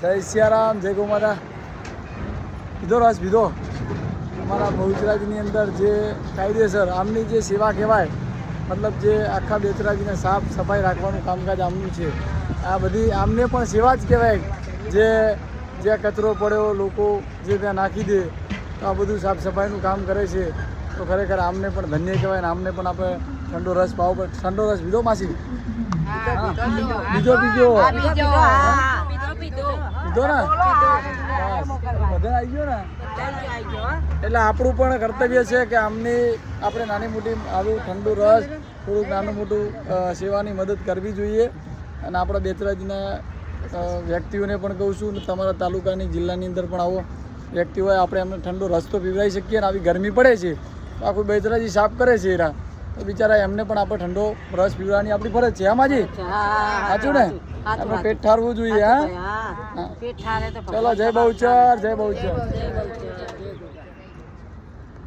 જય સિયારામ, જય ગૌ માતા. પીધો રસ પીધો. અમારા બહુચરાજીની અંદર જે કાયદેસર આમની જે સેવા કહેવાય, મતલબ જે આખા બેચરાજીને સાફ સફાઈ રાખવાનું કામકાજ આમનું છે. આ બધી આમને પણ સેવા જ કહેવાય. જે જ્યાં કચરો પડ્યો લોકો જે ત્યાં નાખી દે, તો આ બધું સાફ સફાઈનું કામ કરે છે. તો ખરેખર આમને પણ ધન્ય કહેવાય ને આમને પણ આપણે ઠંડો રસ પાવો પડે. ઠંડો રસ પીધો માસી? બીજો પીધો પીધો ને? બધા આવી ગયો ને? એટલે આપણું પણ કર્તવ્ય છે કે આમની આપણે નાની મોટી આવું ઠંડુ રસ થોડુંક નાનું મોટું સેવાની મદદ કરવી જોઈએ. અને આપણા બેચરાજીના વ્યક્તિઓને પણ કહું છું, તમારા તાલુકાની જિલ્લાની અંદર પણ આવો વ્યક્તિ હોય, આપણે એમને ઠંડો રસ તો પીવડાવી શકીએ. અને આવી ગરમી પડે છે તો આખું બેચરાજી સાફ કરે છે એરા, તો બિચારા એમને પણ આપણે ઠંડો રસ પીવડાવવાની આપણી ફરજ છે. હા માજી, સાચું ને? આપણે પેટ ઠારવું જોઈએ. હા, ચલો જય બહુચર, જય બહુચર.